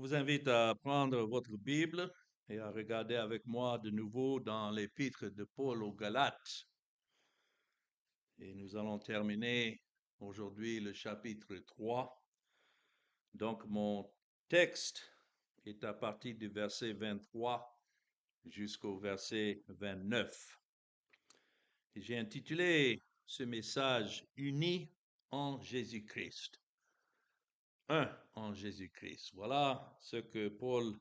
vous invite à prendre votre Bible et à regarder avec moi de nouveau dans l'épître de Paul aux Galates. Et nous allons terminer aujourd'hui le chapitre 3. Donc mon texte est à partir du verset 23 jusqu'au verset 29. Et j'ai intitulé ce message Unis en Jésus-Christ. Un en Jésus-Christ. Voilà ce que Paul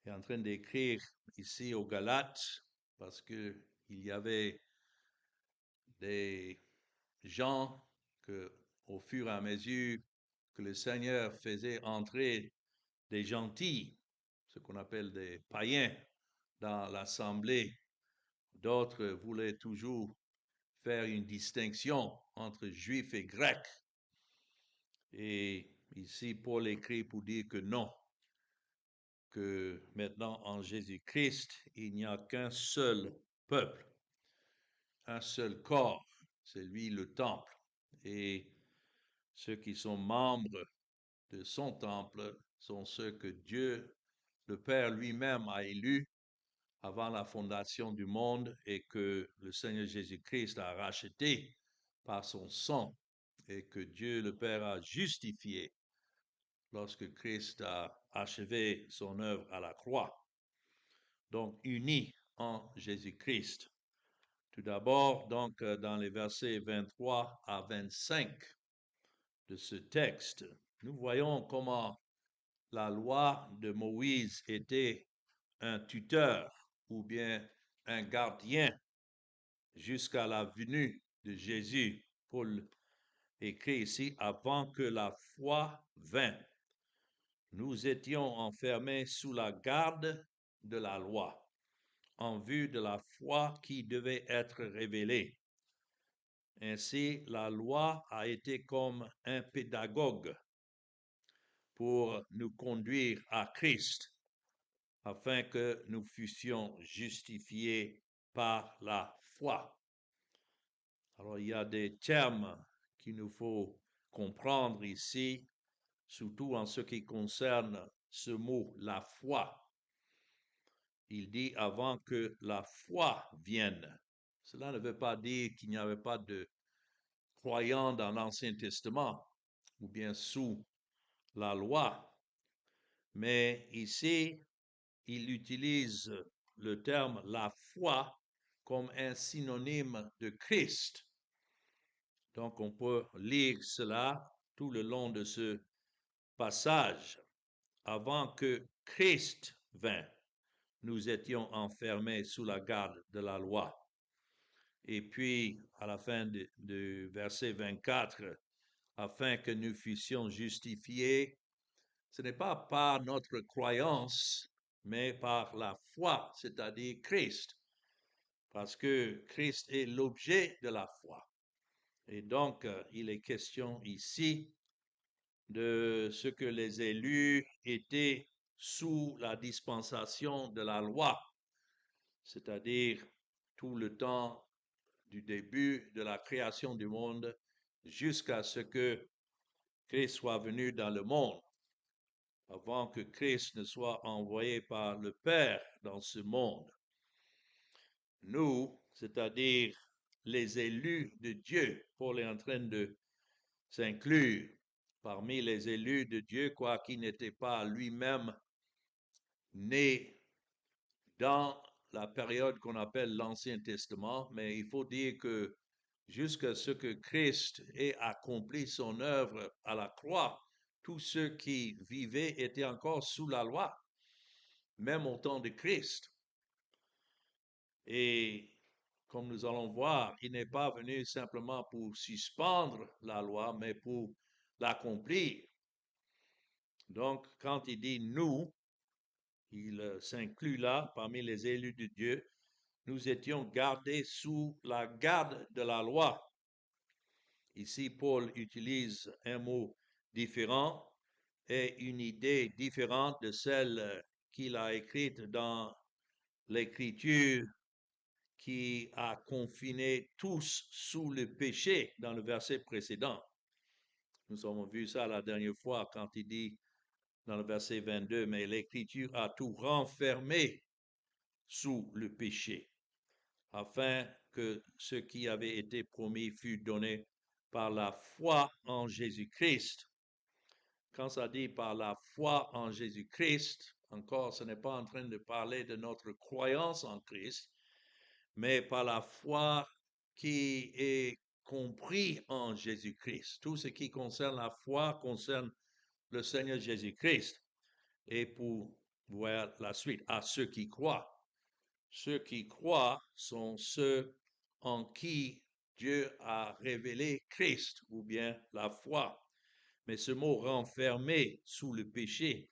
est en train d'écrire ici aux Galates, parce que il y avait des gens que, au fur et à mesure que le Seigneur faisait entrer des gentils, ce qu'on appelle des païens, dans l'assemblée, d'autres voulaient toujours faire une distinction entre juifs et grecs. Et ici, Paul écrit pour dire que non, que maintenant en Jésus-Christ, il n'y a qu'un seul peuple, un seul corps, c'est lui le temple. Et ceux qui sont membres de son temple sont ceux que Dieu, le Père lui-même, a élus avant la fondation du monde et que le Seigneur Jésus-Christ a racheté par son sang et que Dieu le Père a justifié lorsque Christ a achevé son œuvre à la croix. Donc, unis en Jésus-Christ. Tout d'abord, donc, dans les versets 23 à 25 de ce texte, nous voyons comment la loi de Moïse était un tuteur ou bien un gardien jusqu'à la venue de Jésus. Paul écrit ici, avant que la foi vînt, nous étions enfermés sous la garde de la loi, en vue de la foi qui devait être révélée. Ainsi, la loi a été comme un pédagogue pour nous conduire à Christ, afin que nous fussions justifiés par la foi. Alors, il y a des termes qu'il nous faut comprendre ici, surtout en ce qui concerne ce mot, la foi. Il dit avant que la foi vienne. Cela ne veut pas dire qu'il n'y avait pas de croyants dans l'Ancien Testament ou bien sous la loi. Mais ici, il utilise le terme la foi comme un synonyme de Christ. Donc, on peut lire cela tout le long de ce passage. Avant que Christ vînt, nous étions enfermés sous la garde de la loi. Et puis, à la fin du verset 24, afin que nous fussions justifiés, ce n'est pas par notre croyance, mais par la foi, c'est-à-dire Christ, parce que Christ est l'objet de la foi. Et donc, il est question ici de ce que les élus étaient sous la dispensation de la loi, c'est-à-dire tout le temps du début de la création du monde jusqu'à ce que Christ soit venu dans le monde, avant que Christ ne soit envoyé par le Père dans ce monde. Nous, c'est-à-dire les élus de Dieu, Paul est en train de s'inclure parmi les élus de Dieu, quoiqu'il n'était pas lui-même né dans la période qu'on appelle l'Ancien Testament, mais il faut dire que jusqu'à ce que Christ ait accompli son œuvre à la croix, tous ceux qui vivaient étaient encore sous la loi, même au temps de Christ. Et comme nous allons voir, il n'est pas venu simplement pour suspendre la loi, mais pour l'accomplir. Donc, quand il dit nous, il s'inclut là parmi les élus de Dieu. Nous étions gardés sous la garde de la loi. Ici, Paul utilise un mot différent et une idée différente de celle qu'il a écrite dans l'Écriture qui a confiné tous sous le péché dans le verset précédent. Nous avons vu ça la dernière fois quand il dit dans le verset 22, mais l'Écriture a tout renfermé sous le péché, afin que ce qui avait été promis fût donné par la foi en Jésus-Christ. Quand ça dit par la foi en Jésus-Christ, encore, ce n'est pas en train de parler de notre croyance en Christ, mais par la foi qui est compris en Jésus-Christ. Tout ce qui concerne la foi concerne le Seigneur Jésus-Christ. Et pour voir la suite, à ceux qui croient. Ceux qui croient sont ceux en qui Dieu a révélé Christ, ou bien la foi. Mais ce mot renfermé sous le péché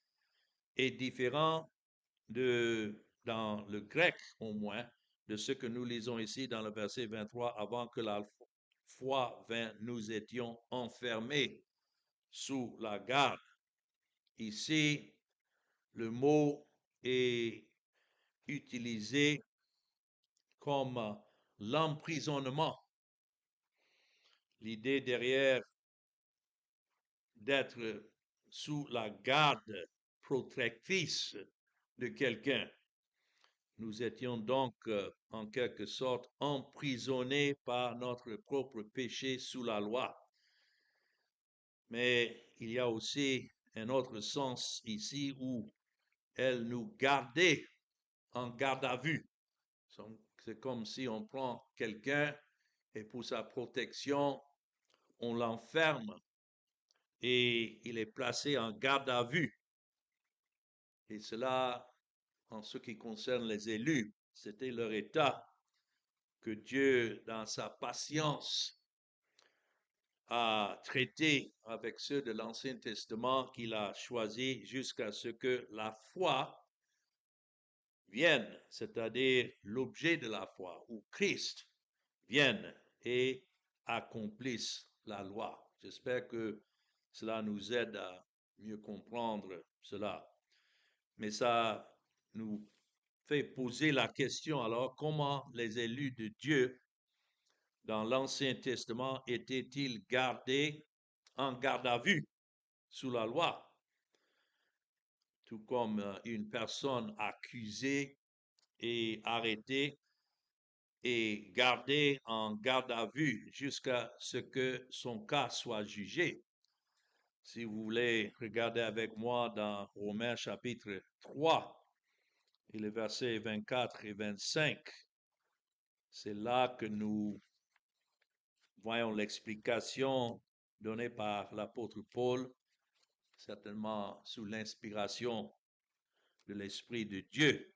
est différent dans le grec au moins, de ce que nous lisons ici dans le verset 23, avant que la foi vint, nous étions enfermés sous la garde. Ici, le mot est utilisé comme l'emprisonnement. L'idée derrière d'être sous la garde protectrice de quelqu'un. Nous étions donc en quelque sorte emprisonnés par notre propre péché sous la loi. Mais il y a aussi un autre sens ici où elle nous gardait en garde à vue. C'est comme si on prend quelqu'un et pour sa protection, on l'enferme et il est placé en garde à vue. Et cela, en ce qui concerne les élus, c'était leur état que Dieu, dans sa patience, a traité avec ceux de l'Ancien Testament qu'il a choisi jusqu'à ce que la foi vienne, c'est-à-dire l'objet de la foi, ou Christ vienne et accomplisse la loi. J'espère que cela nous aide à mieux comprendre cela. Mais ça nous fait poser la question alors, comment les élus de Dieu dans l'Ancien Testament étaient-ils gardés en garde à vue sous la loi, tout comme une personne accusée et arrêtée et gardée en garde à vue jusqu'à ce que son cas soit jugé. Si vous voulez regarder avec moi dans Romains chapitre 3 et les versets 24 et 25, c'est là que nous voyons l'explication donnée par l'apôtre Paul, certainement sous l'inspiration de l'Esprit de Dieu.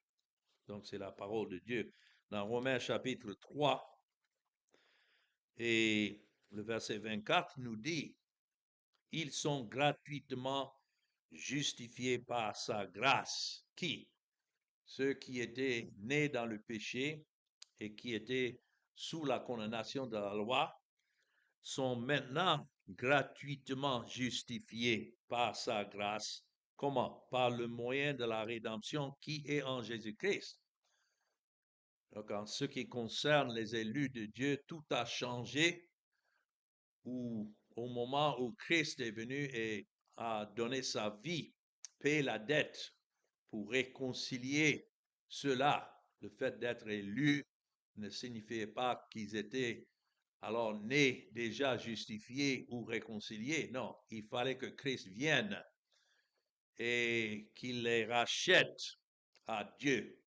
Donc c'est la parole de Dieu. Dans Romains chapitre 3 et le verset 24 nous dit, ils sont gratuitement justifiés par sa grâce. Qui? Ceux qui étaient nés dans le péché et qui étaient sous la condamnation de la loi sont maintenant gratuitement justifiés par sa grâce. Comment? Par le moyen de la rédemption qui est en Jésus-Christ. Donc, en ce qui concerne les élus de Dieu, tout a changé au moment où Christ est venu et a donné sa vie, payé la dette pour réconcilier ceux-là. Le fait d'être élus ne signifiait pas qu'ils étaient alors nés déjà justifiés ou réconciliés. Non, il fallait que Christ vienne et qu'il les rachète à Dieu.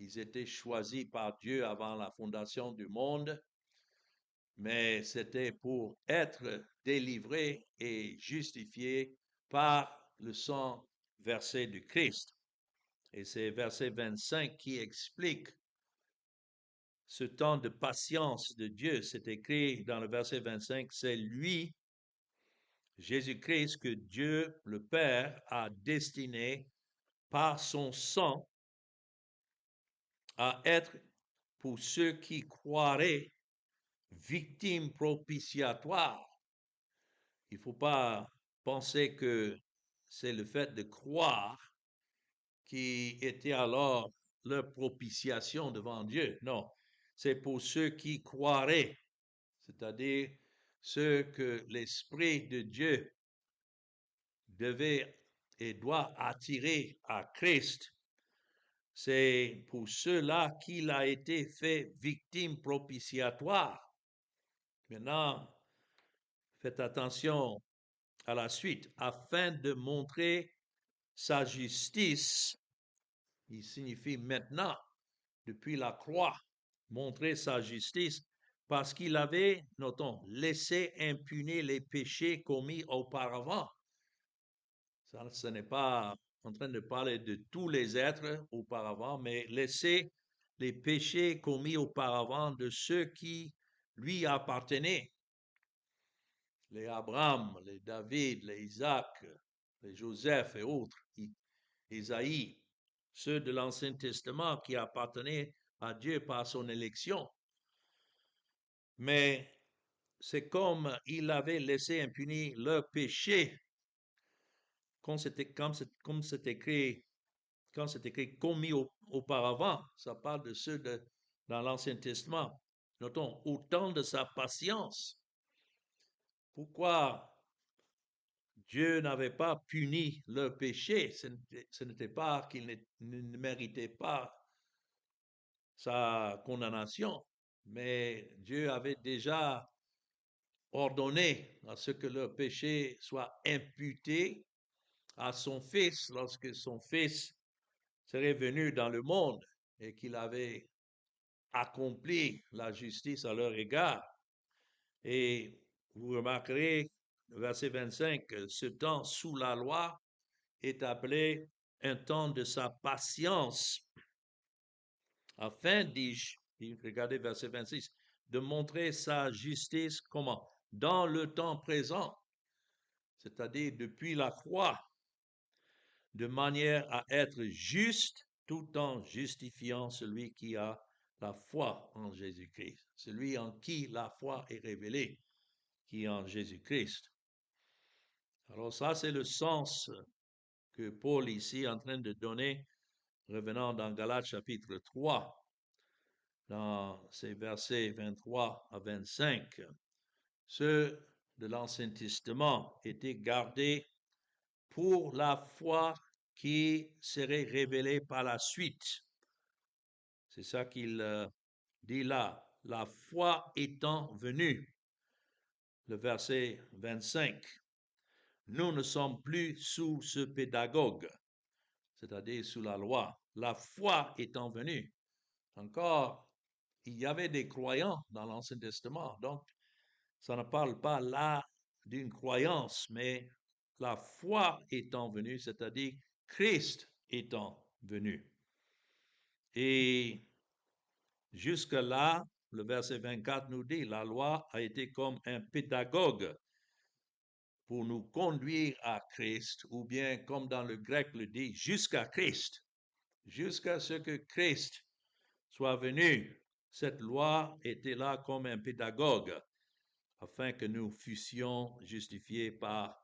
Ils étaient choisis par Dieu avant la fondation du monde, mais c'était pour être délivrés et justifiés par le sang versé du Christ. Et c'est verset 25 qui explique ce temps de patience de Dieu. C'est écrit dans le verset 25, c'est lui, Jésus-Christ, que Dieu le Père a destiné par son sang à être pour ceux qui croiraient victime propitiatoire. Il ne faut pas penser que c'est le fait de croire qui était alors leur propitiation devant Dieu. Non, c'est pour ceux qui croiraient, c'est-à-dire ceux que l'Esprit de Dieu devait et doit attirer à Christ. C'est pour cela qu'il a été fait victime propitiatoire. Maintenant, faites attention à la suite, afin de montrer sa justice. Il signifie maintenant, depuis la croix, montrer sa justice, parce qu'il avait, notons, laissé impunis les péchés commis auparavant. Ça, ce n'est pas en train de parler de tous les êtres auparavant, mais laisser les péchés commis auparavant de ceux qui lui appartenaient. Les Abraham, les David, les Isaac, les Joseph et autres, Isaïe, ceux de l'Ancien Testament qui appartenaient à Dieu par son élection. Mais c'est comme il avait laissé impunis leurs péchés, comme c'est écrit, quand c'est écrit commis auparavant. Ça parle de ceux dans l'Ancien Testament. Notons, au temps de sa patience. Pourquoi Dieu n'avait pas puni leur péché? Ce n'était pas qu'ils ne méritaient pas sa condamnation, mais Dieu avait déjà ordonné à ce que leur péché soit imputé à son Fils lorsque son Fils serait venu dans le monde et qu'il avait accompli la justice à leur égard. Et vous remarquerez, verset 25, ce temps sous la loi est appelé un temps de sa patience, afin, dis-je, regardez verset 26, de montrer sa justice comment? Dans le temps présent, c'est-à-dire depuis la croix, de manière à être juste tout en justifiant celui qui a la foi en Jésus-Christ, celui en qui la foi est révélée, qui est en Jésus-Christ. Alors ça, c'est le sens que Paul ici est en train de donner, revenant dans Galates chapitre 3, dans ces versets 23 à 25. Ceux de l'Ancien Testament étaient gardés pour la foi qui serait révélée par la suite. C'est ça qu'il dit là, la foi étant venue. Le verset 25. Nous ne sommes plus sous ce pédagogue, c'est-à-dire sous la loi. La foi étant venue. Encore, il y avait des croyants dans l'Ancien Testament, donc ça ne parle pas là d'une croyance, mais la foi étant venue, c'est-à-dire Christ étant venu. Et jusque-là, le verset 24 nous dit, la loi a été comme un pédagogue pour nous conduire à Christ, ou bien comme dans le grec le dit, jusqu'à Christ, jusqu'à ce que Christ soit venu. Cette loi était là comme un pédagogue, afin que nous fussions justifiés par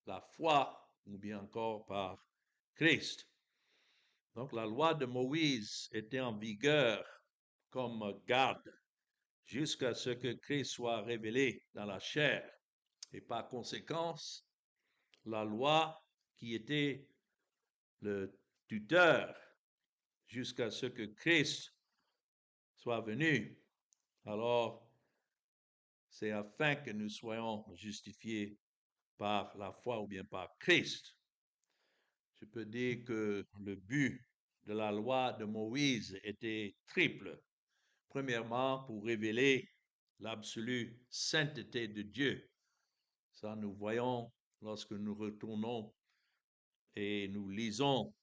la foi, ou bien encore par Christ. Donc la loi de Moïse était en vigueur comme garde jusqu'à ce que Christ soit révélé dans la chair. Et par conséquence, la loi qui était le tuteur jusqu'à ce que Christ soit venu, alors c'est afin que nous soyons justifiés par la foi ou bien par Christ. Je peux dire que le but de la loi de Moïse était triple. Premièrement, pour révéler l'absolue sainteté de Dieu. Ça, nous voyons lorsque nous retournons et nous lisons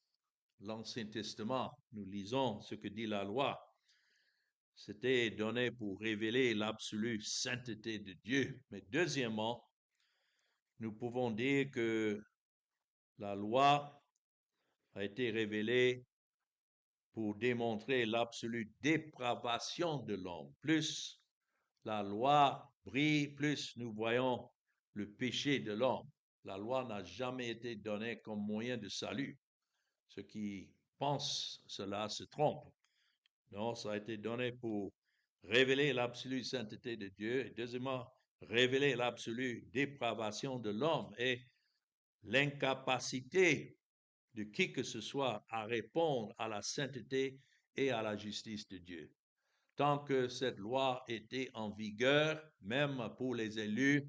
l'Ancien Testament, nous lisons ce que dit la loi. C'était donné pour révéler l'absolue sainteté de Dieu. Mais deuxièmement, nous pouvons dire que la loi a été révélée pour démontrer l'absolue dépravation de l'homme. Plus la loi brille, plus nous voyons le péché de l'homme. La loi n'a jamais été donnée comme moyen de salut. Ceux qui pensent cela se trompent. Non, ça a été donné pour révéler l'absolue sainteté de Dieu et deuxièmement, révéler l'absolue dépravation de l'homme et l'incapacité de qui que ce soit à répondre à la sainteté et à la justice de Dieu. Tant que cette loi était en vigueur, même pour les élus,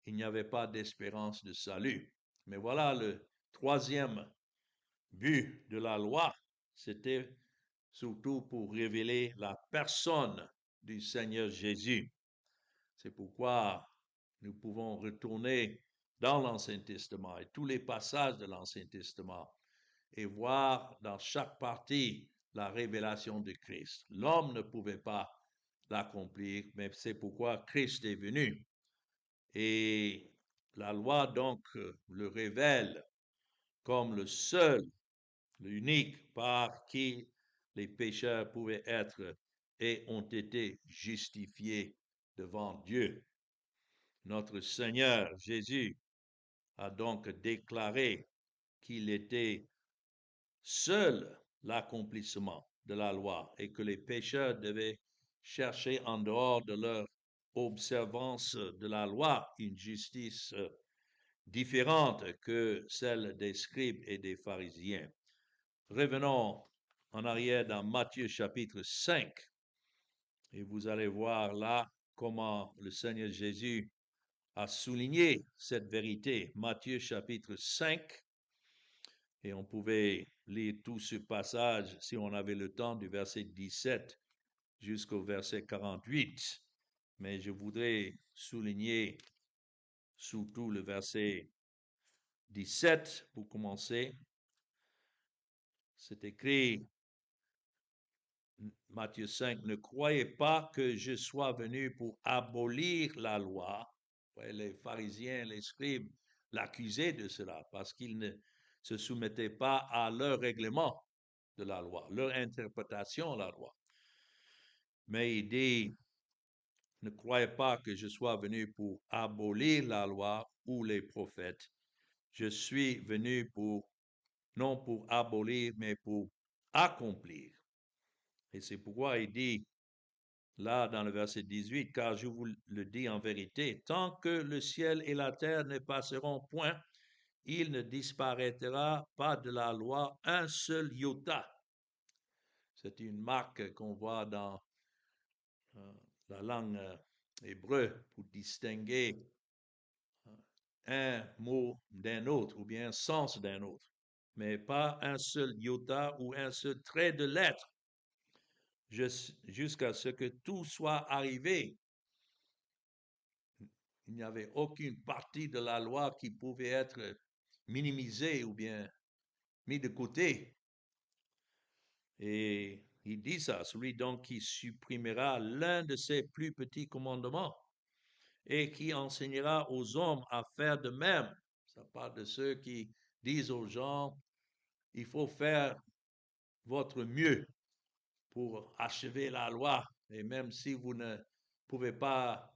il n'y avait pas d'espérance de salut. Mais voilà le troisième but de la loi, c'était surtout pour révéler la personne du Seigneur Jésus. C'est pourquoi nous pouvons retourner dans l'Ancien Testament et tous les passages de l'Ancien Testament et voir dans chaque partie la révélation de Christ. L'homme ne pouvait pas l'accomplir, mais c'est pourquoi Christ est venu. Et la loi donc le révèle comme le seul, l'unique par qui les pécheurs pouvaient être et ont été justifiés devant Dieu. Notre Seigneur Jésus a donc déclaré qu'il était seul l'accomplissement de la loi et que les pécheurs devaient chercher en dehors de leur observance de la loi une justice différente que celle des scribes et des pharisiens. Revenons en arrière dans Matthieu chapitre 5 et vous allez voir là comment le Seigneur Jésus a souligné cette vérité. Matthieu chapitre 5, et on pouvait lire tout ce passage si on avait le temps du verset 17 jusqu'au verset 48. Mais je voudrais souligner surtout le verset 17 pour commencer. C'est écrit, Matthieu 5, ne croyez pas que je sois venu pour abolir la loi. Les pharisiens, les scribes l'accusaient de cela parce qu'ils ne se soumettaient pas à leur règlement de la loi, leur interprétation de la loi. Mais il dit, ne croyez pas que je sois venu pour abolir la loi ou les prophètes. Je suis venu non pour abolir, mais pour accomplir. Et c'est pourquoi il dit, là dans le verset 18, car je vous le dis en vérité, tant que le ciel et la terre ne passeront point, il ne disparaîtra pas de la loi un seul iota. C'est une marque qu'on voit dans la langue hébreu pour distinguer un mot d'un autre ou bien un sens d'un autre, mais pas un seul iota ou un seul trait de lettre jusqu'à ce que tout soit arrivé. Il n'y avait aucune partie de la loi qui pouvait être minimisée ou bien mise de côté. Et il dit ça, celui donc qui supprimera l'un de ses plus petits commandements et qui enseignera aux hommes à faire de même. Ça parle de ceux qui disent aux gens, il faut faire votre mieux pour achever la loi. Et même si vous ne pouvez pas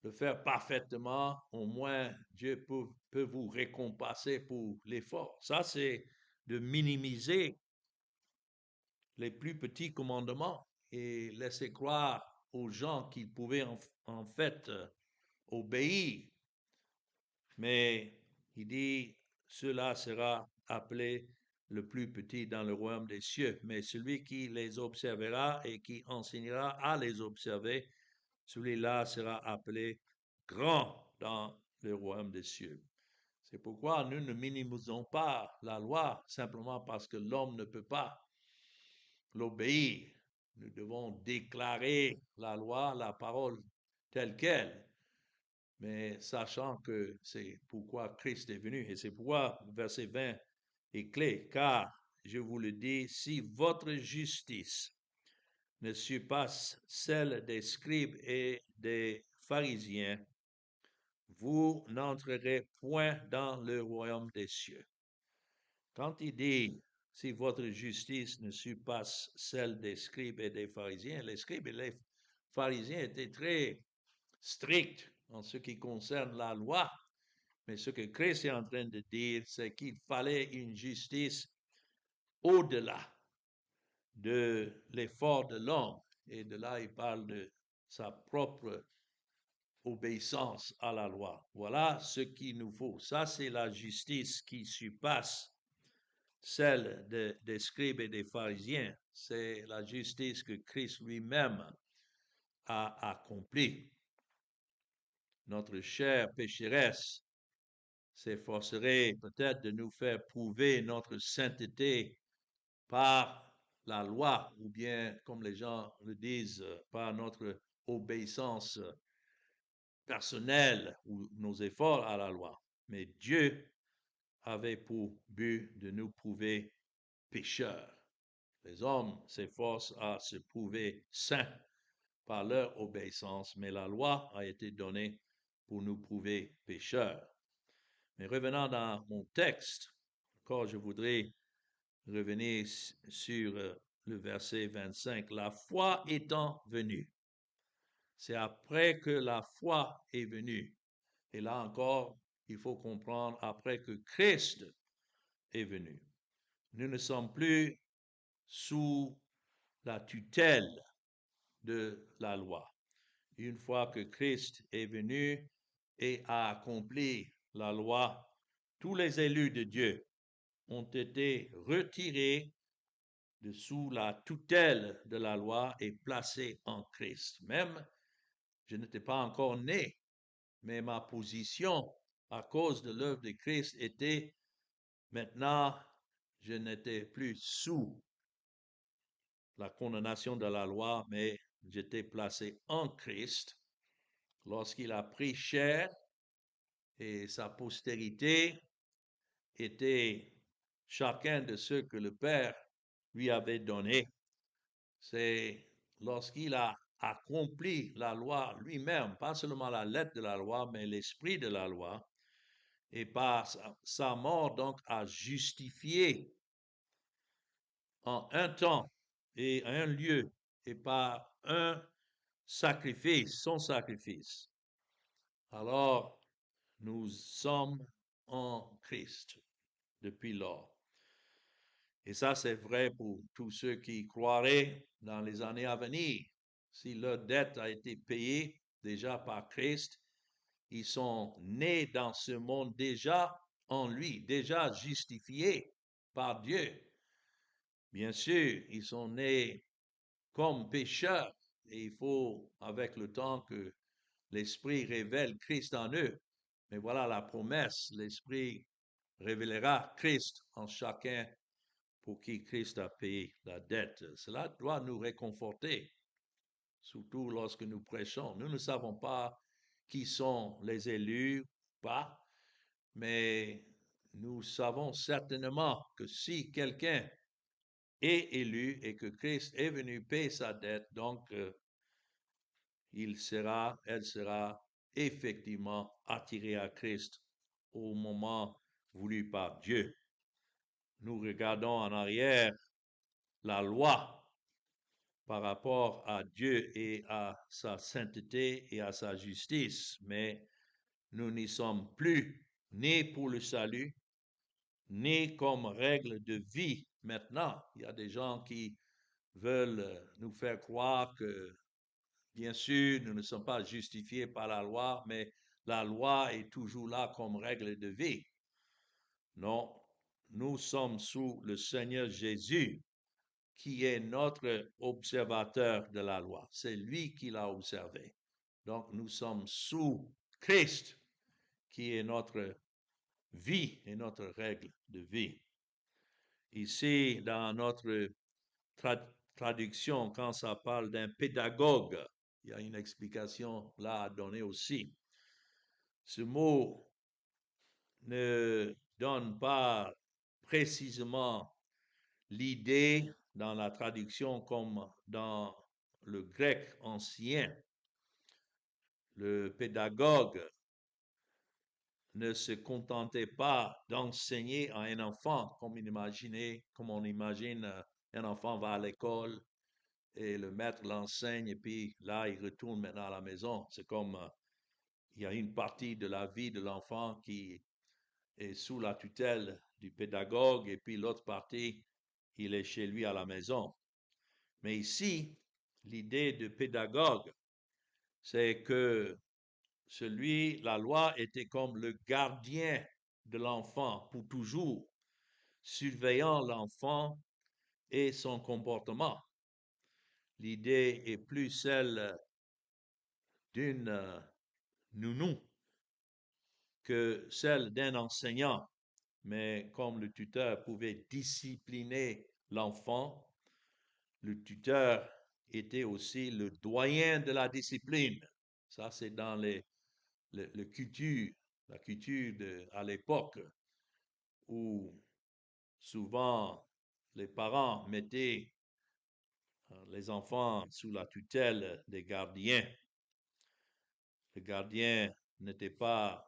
le faire parfaitement, au moins Dieu peut vous récompenser pour l'effort. Ça, c'est de minimiser les plus petits commandements et laisser croire aux gens qu'ils pouvaient en fait obéir. Mais il dit, cela sera appelé le plus petit dans le royaume des cieux. Mais celui qui les observera et qui enseignera à les observer, celui-là sera appelé grand dans le royaume des cieux. C'est pourquoi nous ne minimisons pas la loi simplement parce que l'homme ne peut pas l'obéir. Nous devons déclarer la loi, la parole telle qu'elle, mais sachant que c'est pourquoi Christ est venu. Et c'est pourquoi verset 20 est clé, car je vous le dis, si votre justice ne surpasse celle des scribes et des pharisiens, vous n'entrerez point dans le royaume des cieux. Quand il dit, si votre justice ne surpasse celle des scribes et des pharisiens, les scribes et les pharisiens étaient très stricts en ce qui concerne la loi. Mais ce que Christ est en train de dire, c'est qu'il fallait une justice au-delà de l'effort de l'homme. Et de là, il parle de sa propre obéissance à la loi. Voilà ce qu'il nous faut. Ça, c'est la justice qui surpasse celle des scribes et des pharisiens. C'est la justice que Christ lui-même a accomplie. Notre chère pécheresse s'efforcerait peut-être de nous faire prouver notre sainteté par la loi, ou bien, comme les gens le disent, par notre obéissance personnelle ou nos efforts à la loi. Mais Dieu avait pour but de nous prouver pécheurs. Les hommes s'efforcent à se prouver saints par leur obéissance, mais la loi a été donnée pour nous prouver pécheurs. Mais revenant dans mon texte, encore je voudrais revenir sur le verset 25. La foi étant venue. C'est après que la foi est venue. Et là encore, il faut comprendre après que Christ est venu. Nous ne sommes plus sous la tutelle de la loi. Une fois que Christ est venu et a accompli la loi, tous les élus de Dieu ont été retirés de sous la tutelle de la loi et placés en Christ. Même, je n'étais pas encore né, mais ma position à cause de l'œuvre de Christ était maintenant, je n'étais plus sous la condamnation de la loi, mais j'étais placé en Christ lorsqu'il a pris chair et sa postérité était chacun de ceux que le Père lui avait donnés. C'est lorsqu'il a accompli la loi lui-même, pas seulement la lettre de la loi, mais l'esprit de la loi, et par sa mort donc a justifié en un temps et un lieu et par un sacrifice, son sacrifice. Alors, nous sommes en Christ depuis lors. Et ça, c'est vrai pour tous ceux qui croiraient dans les années à venir. Si leur dette a été payée déjà par Christ, ils sont nés dans ce monde déjà en lui, déjà justifiés par Dieu. Bien sûr, ils sont nés comme pécheurs et il faut, avec le temps, que l'Esprit révèle Christ en eux. Mais voilà la promesse, l'Esprit révélera Christ en chacun pour qui Christ a payé la dette. Cela doit nous réconforter, surtout lorsque nous prêchons. Nous ne savons pas qui sont les élus, pas, mais nous savons certainement que si quelqu'un est élu et que Christ est venu payer sa dette, donc elle sera effectivement attirée à Christ au moment voulu par Dieu. Nous regardons en arrière la loi par rapport à Dieu et à sa sainteté et à sa justice, mais nous n'y sommes plus ni pour le salut, ni comme règle de vie maintenant. Il y a des gens qui veulent nous faire croire que, bien sûr, nous ne sommes pas justifiés par la loi, mais la loi est toujours là comme règle de vie. Non, nous sommes sous le Seigneur Jésus, qui est notre observateur de la loi. C'est lui qui l'a observé. Donc, nous sommes sous Christ, qui est notre vie et notre règle de vie. Ici, dans notre traduction, quand ça parle d'un pédagogue, il y a une explication là à donner aussi. Ce mot ne donne pas précisément l'idée dans la traduction comme dans le grec ancien. Le pédagogue ne se contentait pas d'enseigner à un enfant comme on imagine un enfant va à l'école et le maître l'enseigne et puis là il retourne maintenant à la maison. C'est comme il y a une partie de la vie de l'enfant qui est sous la tutelle du pédagogue et puis l'autre partie il est chez lui à la maison. Mais ici, l'idée de pédagogue, c'est que la loi était comme le gardien de l'enfant pour toujours. surveillant l'enfant et son comportement. L'idée est plus celle d'une nounou que celle d'un enseignant, mais comme le tuteur pouvait discipliner l'enfant, le tuteur était aussi le doyen de la discipline. Ça, c'est dans la culture à l'époque où souvent les parents mettaient les enfants sous la tutelle des gardiens. Le gardien n'était pas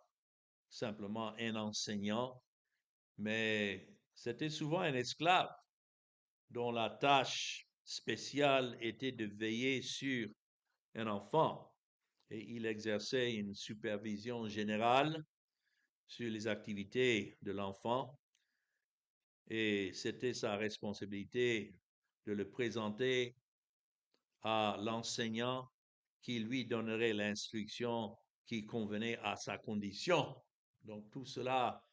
simplement un enseignant, mais c'était souvent un esclave dont la tâche spéciale était de veiller sur un enfant et il exerçait une supervision générale sur les activités de l'enfant et c'était sa responsabilité de le présenter à l'enseignant qui lui donnerait l'instruction qui convenait à sa condition. Donc tout cela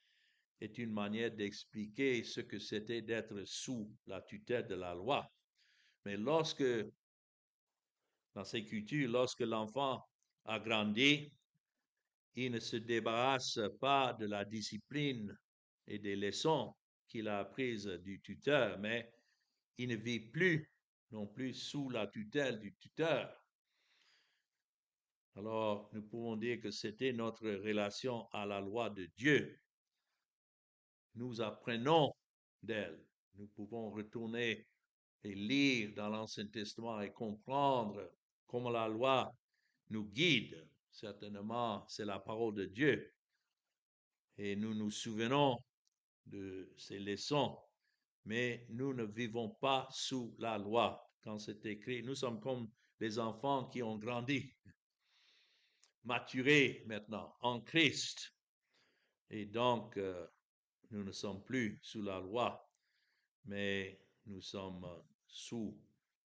est une manière d'expliquer ce que c'était d'être sous la tutelle de la loi. Mais dans ces cultures, lorsque l'enfant a grandi, il ne se débarrasse pas de la discipline et des leçons qu'il a apprises du tuteur, mais il ne vit plus non plus sous la tutelle du tuteur. Alors, nous pouvons dire que c'était notre relation à la loi de Dieu. Nous apprenons d'elle. Nous pouvons retourner et lire dans l'Ancien Testament et comprendre comment la loi nous guide. Certainement, c'est la parole de Dieu. Et nous nous souvenons de ces leçons, mais nous ne vivons pas sous la loi. Quand c'est écrit, nous sommes comme les enfants qui ont grandi, maturés maintenant en Christ. Et donc, nous ne sommes plus sous la loi, mais nous sommes sous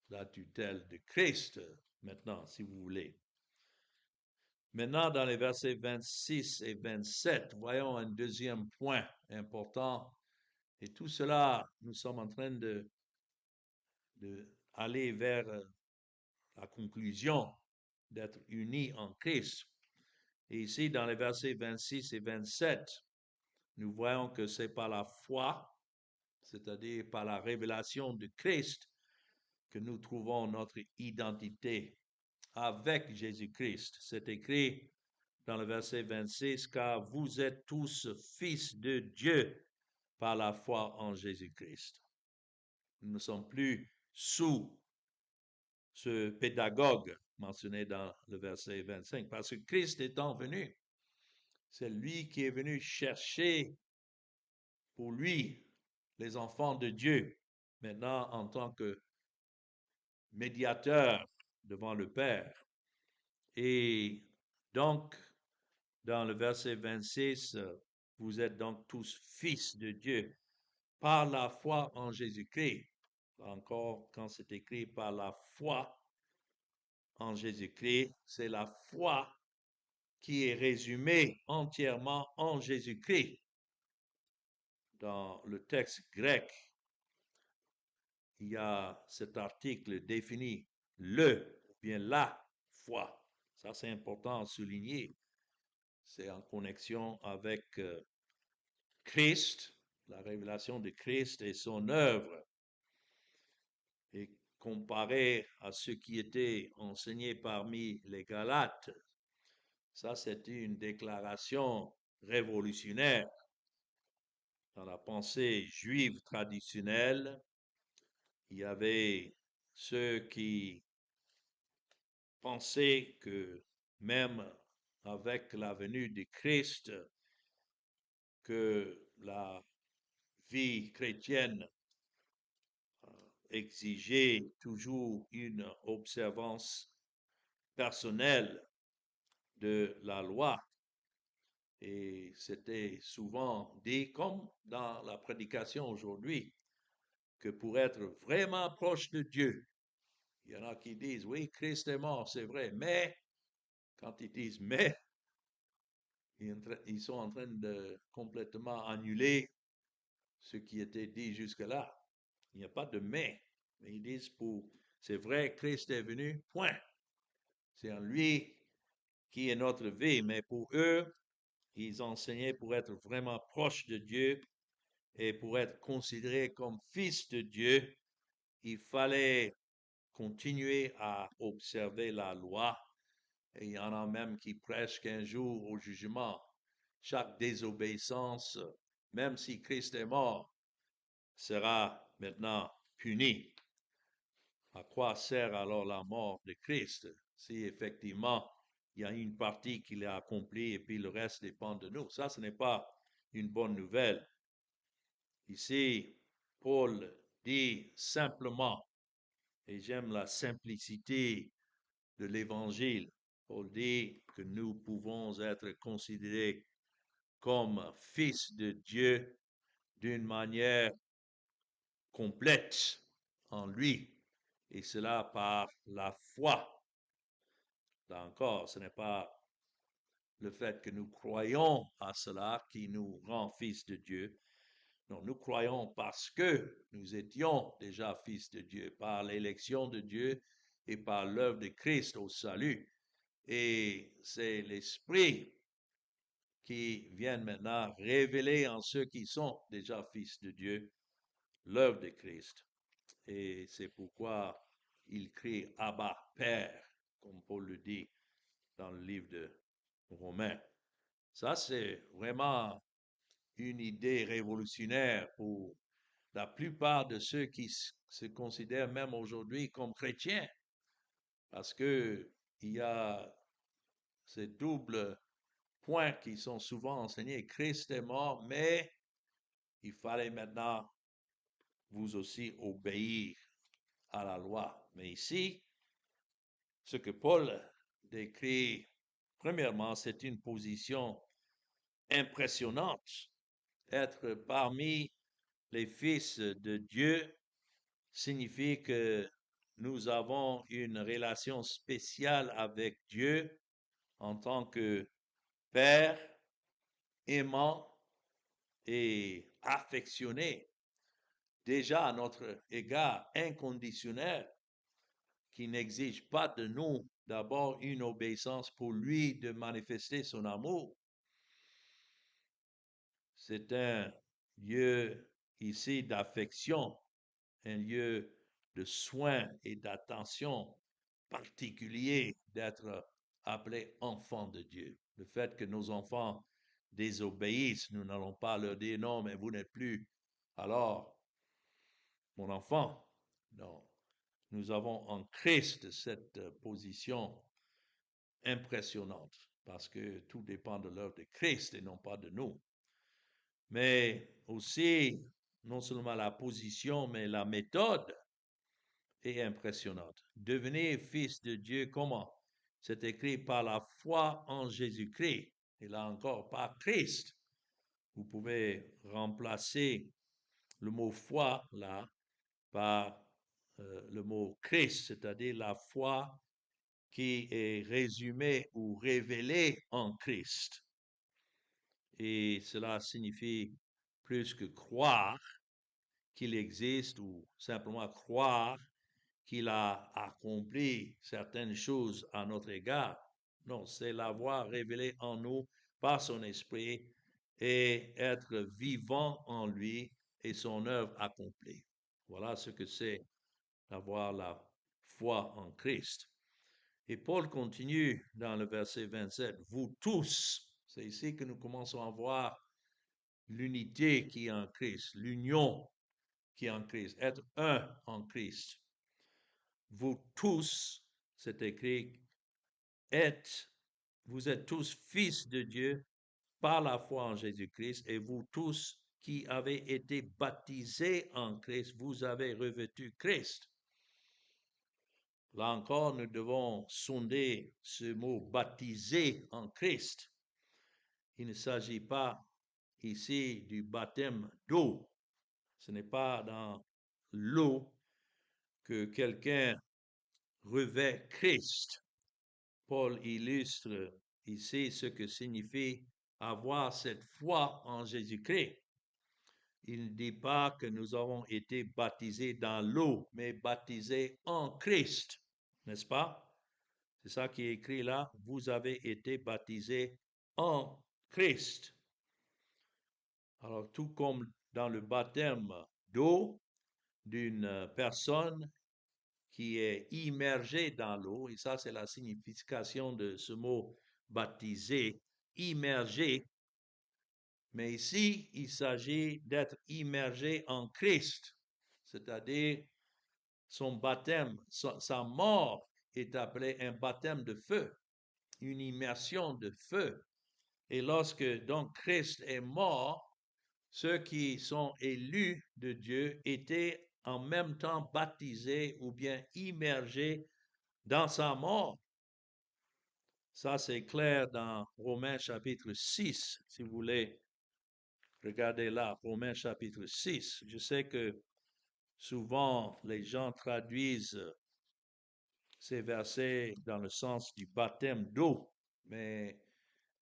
la tutelle de Christ maintenant, si vous voulez. Maintenant, dans les versets 26 et 27, voyons un deuxième point important. Et tout cela, nous sommes en train d'aller vers la conclusion d'être unis en Christ. Et ici, dans les versets 26 et 27, nous voyons que c'est par la foi, c'est-à-dire par la révélation de Christ, que nous trouvons notre identité avec Jésus-Christ. C'est écrit dans le verset 26, car vous êtes tous fils de Dieu par la foi en Jésus-Christ. Nous ne sommes plus sous ce pédagogue mentionné dans le verset 25, parce que Christ étant venu, c'est lui qui est venu chercher pour lui les enfants de Dieu, maintenant en tant que médiateur devant le Père. Et donc, dans le verset 26, vous êtes donc tous fils de Dieu par la foi en Jésus-Christ. Encore, quand c'est écrit par la foi en Jésus-Christ, c'est la foi qui est résumée entièrement en Jésus-Christ. Dans le texte grec, il y a cet article défini, le, ou bien la foi. Ça, c'est important à souligner. C'est en connexion avec Christ, la révélation de Christ et son œuvre. Et comparé à ce qui était enseigné parmi les Galates, ça c'était une déclaration révolutionnaire dans la pensée juive traditionnelle. Il y avait ceux qui pensaient que même avec la venue de Christ, que la vie chrétienne exigeait toujours une observance personnelle de la loi. Et c'était souvent dit, comme dans la prédication aujourd'hui, que pour être vraiment proche de Dieu, il y en a qui disent, oui, Christ est mort, c'est vrai, mais quand ils disent mais, ils sont en train de complètement annuler ce qui était dit jusque-là. Il n'y a pas de mais. Mais ils disent c'est vrai, Christ est venu, point. C'est en lui qui est notre vie. Mais pour eux, ils enseignaient pour être vraiment proches de Dieu et pour être considérés comme fils de Dieu, il fallait continuer à observer la loi. Et il y en a même qui prêchent qu'un jour au jugement, chaque désobéissance, même si Christ est mort, sera maintenant punie. À quoi sert alors la mort de Christ si effectivement il y a une partie qu'il a accomplie et puis le reste dépend de nous? Ça, ce n'est pas une bonne nouvelle. Ici, Paul dit simplement, et j'aime la simplicité de l'évangile, Paul dit que nous pouvons être considérés comme fils de Dieu d'une manière complète en lui, et cela par la foi. Là encore, ce n'est pas le fait que nous croyons à cela qui nous rend fils de Dieu. Non, nous croyons parce que nous étions déjà fils de Dieu, par l'élection de Dieu et par l'œuvre de Christ au salut. Et c'est l'Esprit qui vient maintenant révéler en ceux qui sont déjà fils de Dieu l'œuvre de Christ. Et c'est pourquoi il crie Abba, Père, comme Paul le dit dans le livre de Romains. Ça, c'est vraiment une idée révolutionnaire pour la plupart de ceux qui se considèrent même aujourd'hui comme chrétiens, parce que il y a ces doubles points qui sont souvent enseignés. Christ est mort, mais il fallait maintenant vous aussi obéir à la loi. Mais ici, ce que Paul décrit, premièrement, c'est une position impressionnante. Être parmi les fils de Dieu signifie que nous avons une relation spéciale avec Dieu en tant que Père aimant et affectionné, déjà à notre égard inconditionnel, qui n'exige pas de nous d'abord une obéissance pour lui de manifester son amour. C'est un lieu ici d'affection, un lieu de soin et d'attention particulier d'être appelé enfant de Dieu. Le fait que nos enfants désobéissent, nous n'allons pas leur dire non, mais vous n'êtes plus alors mon enfant. Non, nous avons en Christ cette position impressionnante parce que tout dépend de l'œuvre de Christ et non pas de nous. Mais aussi, non seulement la position, mais la méthode est impressionnante. Devenir fils de Dieu, comment? C'est écrit par la foi en Jésus-Christ. Et là encore, par Christ. Vous pouvez remplacer le mot foi là par le mot Christ, c'est-à-dire la foi qui est résumée ou révélée en Christ. Et cela signifie plus que croire qu'il existe ou simplement croire qu'il a accompli certaines choses à notre égard. Non, c'est l'avoir révélé en nous par son esprit et être vivant en lui et son œuvre accomplie. Voilà ce que c'est d'avoir la foi en Christ. Et Paul continue dans le verset 27, vous tous, c'est ici que nous commençons à voir l'unité qui est en Christ, l'union qui est en Christ, être un en Christ. Vous tous, c'est écrit, vous êtes tous fils de Dieu par la foi en Jésus-Christ, et vous tous qui avez été baptisés en Christ, vous avez revêtu Christ. Là encore, nous devons sonder ce mot baptisé en Christ. Il ne s'agit pas ici du baptême d'eau. Ce n'est pas dans l'eau que quelqu'un revêt Christ. Paul illustre ici ce que signifie avoir cette foi en Jésus-Christ. il ne dit pas que nous avons été baptisés dans l'eau, mais baptisés en Christ, n'est-ce pas? C'est ça qui est écrit là. Vous avez été baptisés en Christ. Alors, tout comme dans le baptême d'eau d'une personne qui est immergée dans l'eau, et ça c'est la signification de ce mot baptisé, immergé, mais ici il s'agit d'être immergé en Christ, c'est-à-dire son baptême, sa mort est appelée un baptême de feu, une immersion de feu. Et lorsque donc Christ est mort, ceux qui sont élus de Dieu étaient en même temps baptisés ou bien immergés dans sa mort. Ça, c'est clair dans Romains chapitre 6, si vous voulez regarder là, Romains chapitre 6. Je sais que souvent les gens traduisent ces versets dans le sens du baptême d'eau, mais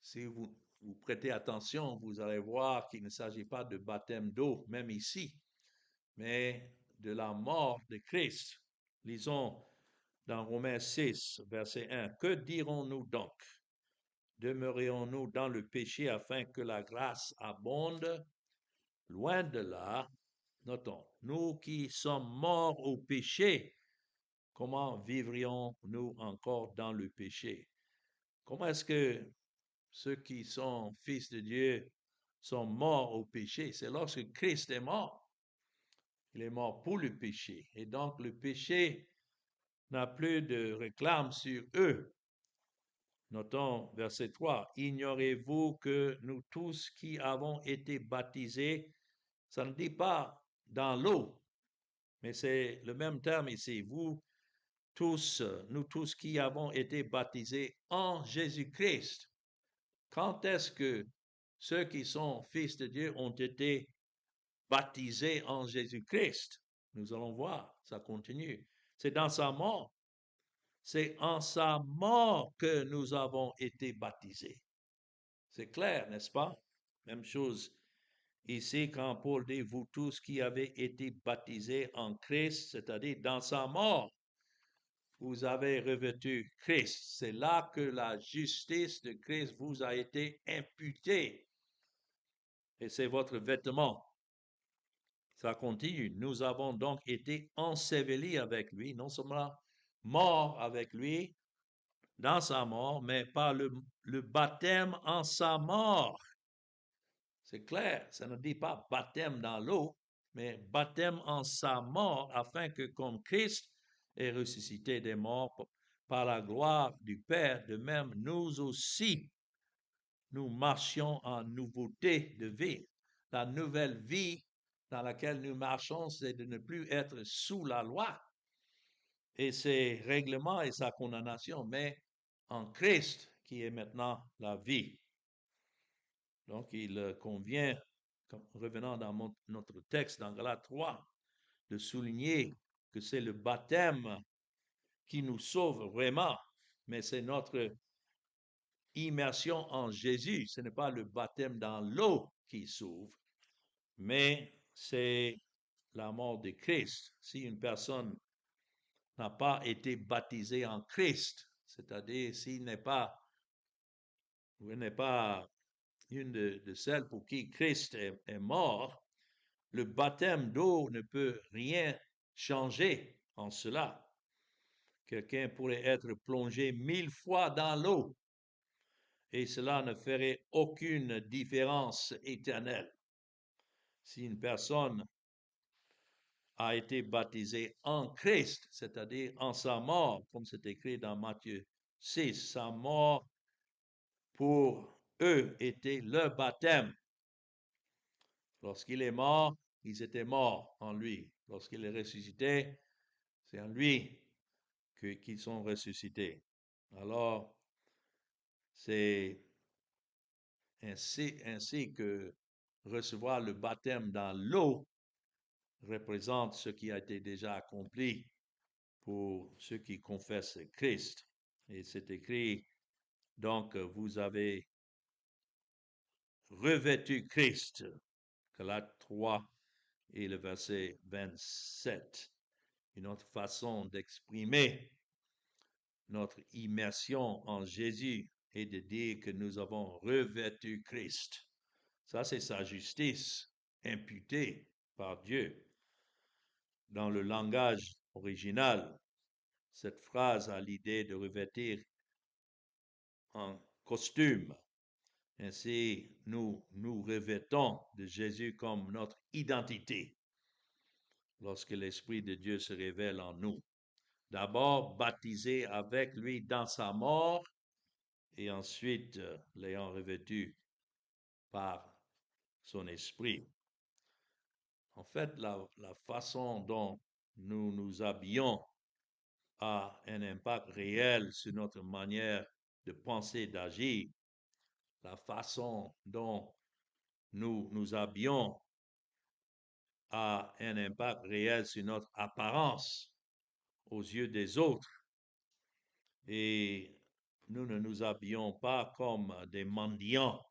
si vous prêtez attention, vous allez voir qu'il ne s'agit pas de baptême d'eau, même ici, mais de la mort de Christ. Lisons dans Romains 6, verset 1. Que dirons-nous donc? Demeurons-nous dans le péché afin que la grâce abonde? Loin de là, notons, nous qui sommes morts au péché, comment vivrions-nous encore dans le péché? Comment est-ce que ceux qui sont fils de Dieu sont morts au péché? C'est lorsque Christ est mort. Il est mort pour le péché. Et donc le péché n'a plus de réclame sur eux. Notons verset 3. Ignorez-vous que nous tous qui avons été baptisés, ça ne dit pas dans l'eau, mais c'est le même terme ici. Vous tous, nous tous qui avons été baptisés en Jésus-Christ. Quand est-ce que ceux qui sont fils de Dieu ont été baptisés en Jésus-Christ? Nous allons voir, ça continue. C'est dans sa mort. C'est en sa mort que nous avons été baptisés. C'est clair, n'est-ce pas? Même chose ici quand Paul dit, vous tous qui avez été baptisés en Christ, c'est-à-dire dans sa mort, vous avez revêtu Christ. C'est là que la justice de Christ vous a été imputée. Et c'est votre vêtement. Ça continue. Nous avons donc été ensevelis avec lui, non seulement morts avec lui dans sa mort, mais par le baptême en sa mort. C'est clair, ça ne dit pas baptême dans l'eau, mais baptême en sa mort, afin que comme Christ est ressuscité des morts par la gloire du Père, de même nous aussi, nous marchions en nouveauté de vie. La nouvelle vie dans laquelle nous marchons, c'est de ne plus être sous la loi et ses règlements et sa condamnation, mais en Christ qui est maintenant la vie. Donc, il convient, revenant dans notre texte dans Galates 3, de souligner que c'est le baptême qui nous sauve vraiment, mais c'est notre immersion en Jésus. Ce n'est pas le baptême dans l'eau qui sauve, mais c'est la mort de Christ. Si une personne n'a pas été baptisée en Christ, c'est-à-dire s'il n'est pas une de celles pour qui Christ est mort, le baptême d'eau ne peut rien changer en cela. Quelqu'un pourrait être plongé 1000 fois dans l'eau et cela ne ferait aucune différence éternelle. Si une personne a été baptisée en Christ, c'est-à-dire en sa mort, comme c'est écrit dans Matthieu 6, sa mort pour eux était leur baptême. Lorsqu'il est mort, ils étaient morts en lui. Lorsqu'il est ressuscité, c'est en lui qu'ils sont ressuscités. Alors, c'est ainsi que recevoir le baptême dans l'eau représente ce qui a été déjà accompli pour ceux qui confessent Christ. Et c'est écrit, donc, vous avez revêtu Christ, Galates 3 et le verset 27. Une autre façon d'exprimer notre immersion en Jésus est de dire que nous avons revêtu Christ. Ça, c'est sa justice imputée par Dieu. Dans le langage original, cette phrase a l'idée de revêtir en costume. Ainsi, nous nous revêtons de Jésus comme notre identité lorsque l'Esprit de Dieu se révèle en nous. D'abord, baptisé avec lui dans sa mort et ensuite l'ayant revêtu par son esprit. En fait, la façon dont nous nous habillons a un impact réel sur notre manière de penser, d'agir. La façon dont nous nous habillons a un impact réel sur notre apparence aux yeux des autres. Et nous ne nous habillons pas comme des mendiants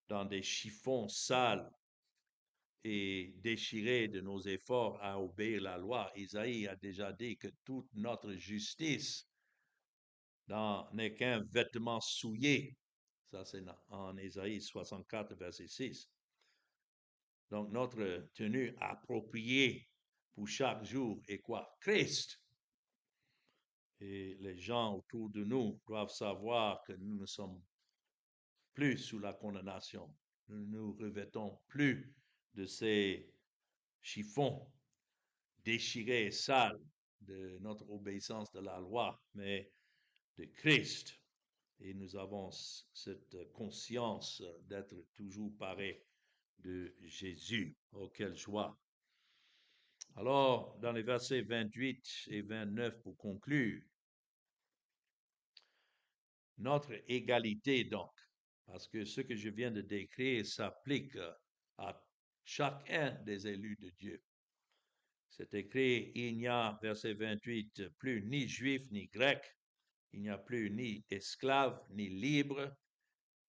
dans des chiffons sales et déchirés de nos efforts à obéir la loi. Isaïe a déjà dit que toute notre justice n'est qu'un vêtement souillé. Ça, c'est en Isaïe 64, verset 6. Donc, notre tenue appropriée pour chaque jour est quoi? Christ. Et les gens autour de nous doivent savoir que nous ne sommes plus sous la condamnation. Nous ne nous revêtons plus de ces chiffons déchirés et sales de notre obéissance de la loi, mais de Christ. Et nous avons cette conscience d'être toujours parés de Jésus. Oh, quelle joie! Alors, dans les versets 28 et 29, pour conclure, notre égalité donc, parce que ce que je viens de décrire s'applique à chacun des élus de Dieu. C'est écrit, il n'y a, verset 28, plus ni juif ni grec, il n'y a plus ni esclave ni libre,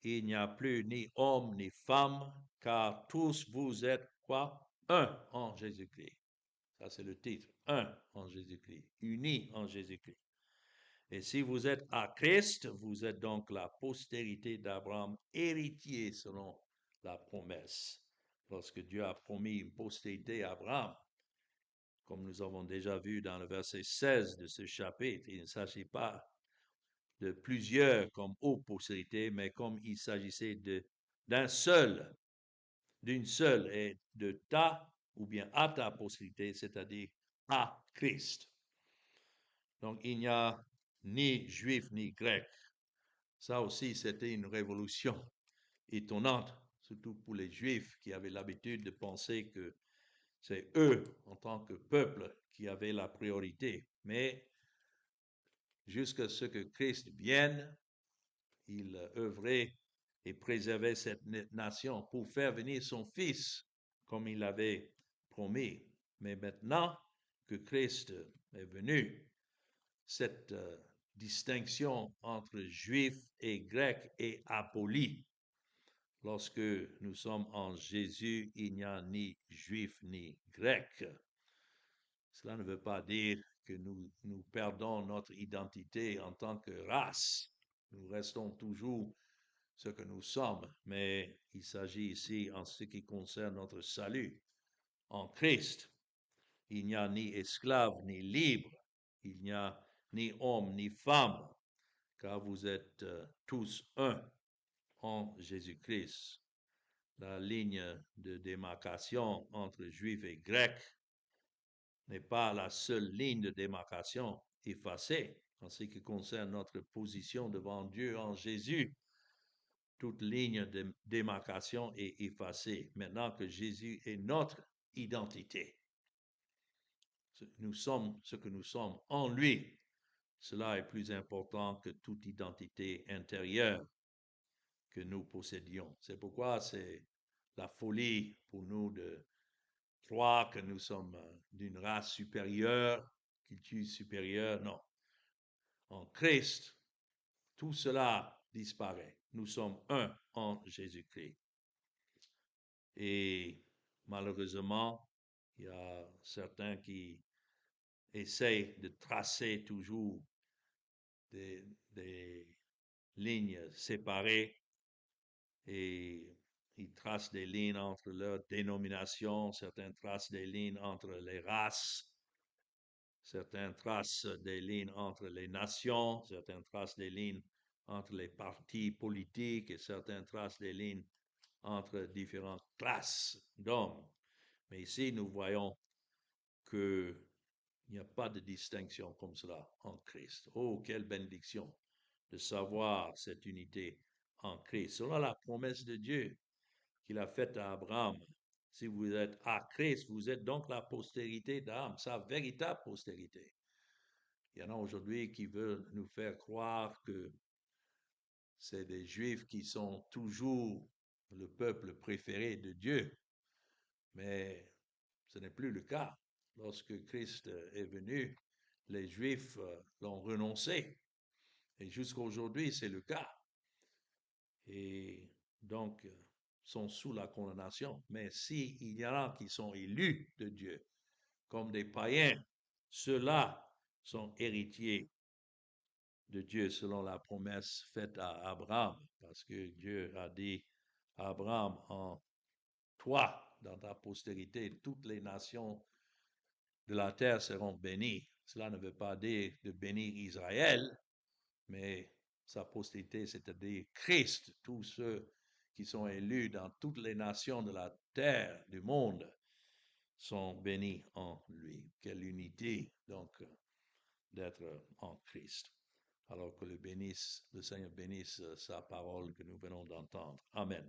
il n'y a plus ni homme ni femme, car tous vous êtes quoi? Un en Jésus-Christ. Ça, c'est le titre. Un en Jésus-Christ. Unis en Jésus-Christ. Et si vous êtes à Christ, vous êtes donc la postérité d'Abraham, héritier selon la promesse. Lorsque Dieu a promis une postérité à Abraham, comme nous avons déjà vu dans le verset 16 de ce chapitre, il ne s'agit pas de plusieurs comme postérité, mais comme il s'agissait d'une seule, et de ta ou bien à ta postérité, c'est-à-dire à Christ. Donc, il n'y a ni juif ni grec. Ça aussi, c'était une révolution étonnante, surtout pour les juifs qui avaient l'habitude de penser que c'est eux, en tant que peuple, qui avaient la priorité. Mais jusqu'à ce que Christ vienne, il œuvrait et préservait cette nation pour faire venir son Fils, comme il l'avait promis. Mais maintenant que Christ est venu, cette distinction entre juifs et grecs est abolie. Lorsque nous sommes en Jésus, il n'y a ni juif ni grec. Cela ne veut pas dire que nous perdons notre identité en tant que race. Nous restons toujours ce que nous sommes, mais il s'agit ici en ce qui concerne notre salut. En Christ, il n'y a ni esclave ni libre, il n'y a ni homme ni femme, car vous êtes tous un en Jésus-Christ. La ligne de démarcation entre juifs et grecs n'est pas la seule ligne de démarcation effacée en ce qui concerne notre position devant Dieu en Jésus. Toute ligne de démarcation est effacée maintenant que Jésus est notre identité. Nous sommes ce que nous sommes en lui. Cela est plus important que toute identité intérieure que nous possédions. C'est pourquoi c'est la folie pour nous de croire que nous sommes d'une race supérieure, culture supérieure. Non. En Christ, tout cela disparaît. Nous sommes un en Jésus-Christ. Et malheureusement, il y a certains qui essayent de tracer toujours des lignes séparées et ils tracent des lignes entre leurs dénominations, certains tracent des lignes entre les races, certains tracent des lignes entre les nations, certains tracent des lignes entre les partis politiques et certains tracent des lignes entre différentes classes d'hommes. Mais ici, nous voyons qu'il n'y a pas de distinction comme cela en Christ. Oh, quelle bénédiction de savoir cette unité en Christ. Selon la promesse de Dieu qu'il a faite à Abraham, si vous êtes à Christ, vous êtes donc la postérité d'Abraham, sa véritable postérité. Il y en a aujourd'hui qui veulent nous faire croire que c'est des Juifs qui sont toujours le peuple préféré de Dieu, mais ce n'est plus le cas. Lorsque Christ est venu, les Juifs l'ont renoncé. Et jusqu'à aujourd'hui, c'est le cas. Et donc, sont sous la condamnation. Mais s'il y en a qui sont élus de Dieu, comme des païens, ceux-là sont héritiers de Dieu selon la promesse faite à Abraham. Parce que Dieu a dit à Abraham, en toi, dans ta postérité, toutes les nations de la terre seront bénies. Cela ne veut pas dire de bénir Israël, mais sa postérité, c'est-à-dire Christ, tous ceux qui sont élus dans toutes les nations de la terre, du monde, sont bénis en lui. Quelle unité, donc, d'être en Christ. Alors que le Seigneur bénisse sa parole que nous venons d'entendre. Amen.